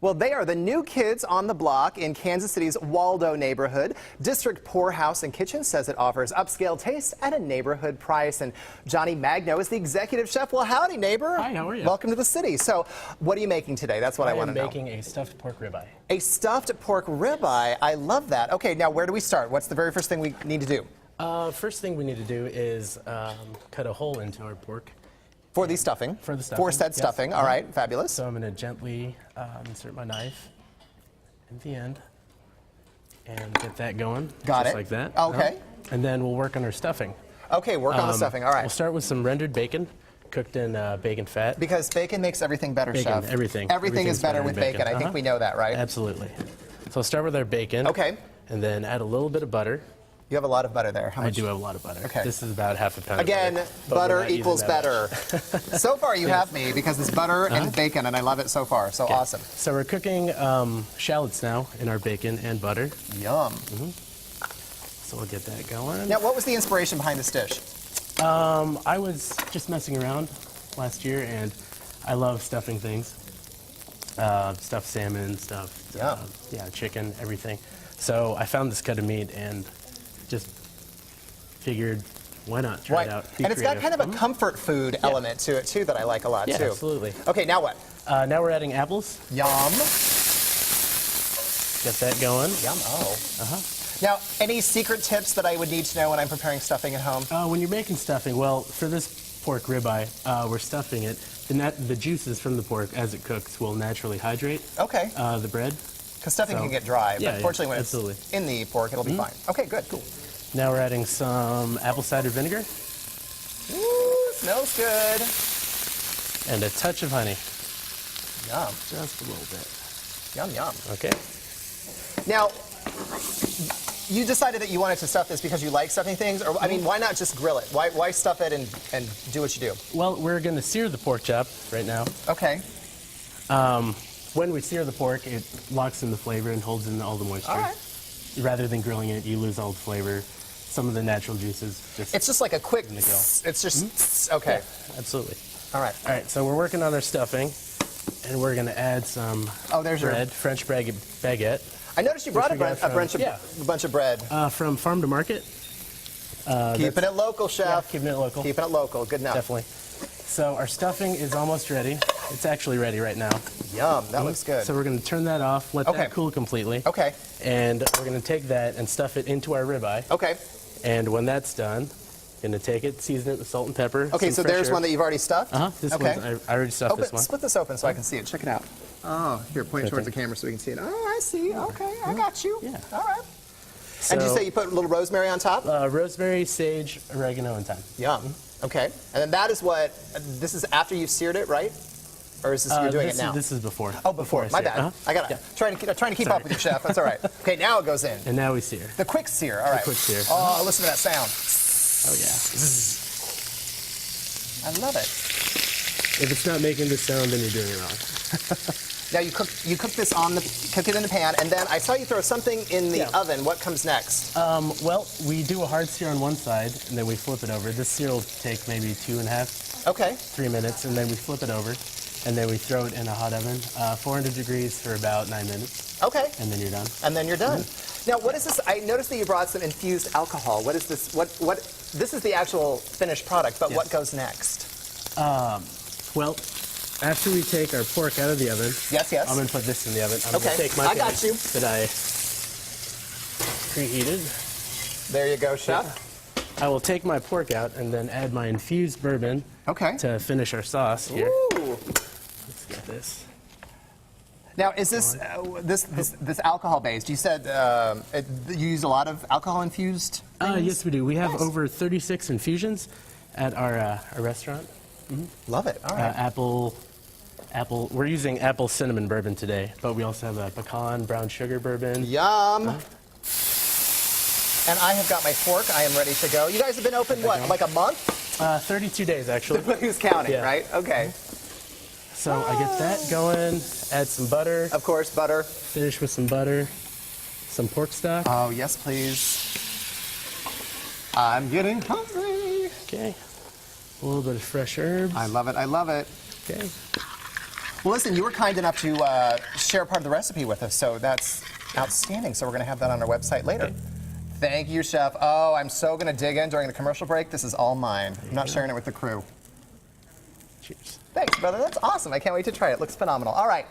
Well, they are the new kids on the block in Kansas City's Waldo neighborhood. District Poorhouse and Kitchen says it offers upscale taste at a neighborhood price. And Johnny Magno is the executive chef. Well, howdy, neighbor. Hi, how are you? Welcome to the city. So, what are you making today? That's what I want to know. I'm making a stuffed pork ribeye. A stuffed pork ribeye. I love that. Okay, now where do we start? What's the very first thing we need to do? First thing we need to do is cut a hole into our pork. For the stuffing? For the stuffing. For said stuffing. All right, fabulous. So I'm going to gently insert my knife in the end and get that going. Got just it. like that. Okay. And then we'll work on our stuffing. Okay, work on the stuffing. All right. We'll start with some rendered bacon, cooked in bacon fat. Because bacon makes everything better, Bacon, chef. everything. Everything is Everything's better better with in bacon. I think we know that, right? Absolutely. So I'll start with our bacon. Okay. And then add a little bit of butter. You have a lot of butter there. How much? I do have a lot of butter. Okay. This is about half a pound Again, of butter. butter equals better. So far you have me because it's butter and bacon, and I love it so far. So Okay. awesome. So we're cooking shallots now in our bacon and butter. Yum. So we'll get that going. Now, what was the inspiration behind this dish? I was just messing around last year, and I love stuffing things. Stuffed salmon, stuffed chicken, everything. So I found this cut of meat and just figured, why not try it out? Be And it's got creative. kind of a comfort food element to it too that I like a lot Yeah, too. absolutely. Okay, now what? Now we're adding apples. Yum. Get that going. Yum. Oh. Now, any secret tips that I would need to know when I'm preparing stuffing at home? When you're making stuffing, well, for this pork ribeye, we're stuffing it. The juices from the pork, as it cooks, will naturally hydrate Okay. the bread. Because stuffing can get dry, Yeah, but fortunately when absolutely. it's in the pork, it'll be fine. Okay, good. Cool. Now we're adding some apple cider vinegar Ooh, smells good. and a touch of honey. Yum. Just a little bit. Yum, yum. Okay. Now, you decided that you wanted to stuff this because you like stuffing things? Or, I mean, why not just grill it? Why stuff it and do what you do? Well, we're going to sear the pork chop right now. Okay. When we sear the pork, it locks in the flavor and holds in all the moisture. All right. Rather than grilling it, you lose all the flavor. Some of the natural juices just... It's just like a quick, in the grill. it's just, okay. Yeah, absolutely. All right. All right, so we're working on our stuffing, and we're going to add some there's your bread, French baguette. I noticed you brought we got a bunch of bread. From farm to market. Keeping it local, chef. Yeah, keeping it local. Keeping it local. Good enough. Definitely. So our stuffing is almost ready. It's actually ready right now. Yum. That looks good. So we're going to turn that off, let that cool completely. Okay. And we're going to take that and stuff it into our ribeye. Okay. And when that's done, going to take it, season it with salt and pepper. Okay, so there's one that you've already stuffed? This okay. one, I already stuffed this one. Split this open so I can see it. Check it out. Oh, here, point it towards the camera so we can see it. Oh, I see. Okay, I got you. Yeah. All right. So, And did you say you put a little rosemary on top? rosemary, sage, oregano, and thyme. Yum. Okay. And then that is what, this is after you've seared it, right? Or is this you're doing it now? This is before. Oh, before. My bad. I got trying to keep up with you, chef. That's all right. Okay, now it goes in. And now we sear. The quick sear. All right. The quick sear. Oh, listen to that sound. Oh, yeah. I love it. If it's not making this sound, then you're doing it wrong. Now you cook this cook it in the pan, and then I saw you throw something in the oven. What comes next? Well, we do a hard sear on one side, and then we flip it over. This sear will take maybe 2.5, 3 minutes, and then we flip it over, and then we throw it in a hot oven, 400 degrees for about 9 minutes. Okay. And then you're done. And then you're done. Now, what is this? I noticed that you brought some infused alcohol. What is this? What? This is the actual finished product, but what goes next? Well, after we take our pork out of the oven, yes, I'm going to put this in the oven. I'm going to take my pan that I preheated. There you go, chef. I will take my pork out and then add my infused bourbon to finish our sauce here. Ooh. Let's get this. Now, is this this alcohol based? You said you use a lot of alcohol infused? Yes, we do. We have over 36 infusions at our restaurant. Love it. All right. Apple. We're using apple cinnamon bourbon today, but we also have a pecan brown sugar bourbon. Yum. And I have got my fork. I am ready to go. You guys have been open, what, like a month? 32 days, actually. Who's counting, right? Okay. So I get that going, add some butter. Of course, butter. Finish with some butter, some pork stock. Oh, yes, please. I'm getting hungry. Okay. A little bit of fresh herbs. I love it. I love it. Okay. Well, listen, you were kind enough to share part of the recipe with us, so that's outstanding. So we're going to have that on our website later. Okay. Thank you, Chef. Oh, I'm so going to dig in during the commercial break. This is all mine. I'm not sharing it with the crew. Cheers. Thanks, brother. That's awesome. I can't wait to try it. It looks phenomenal. All right.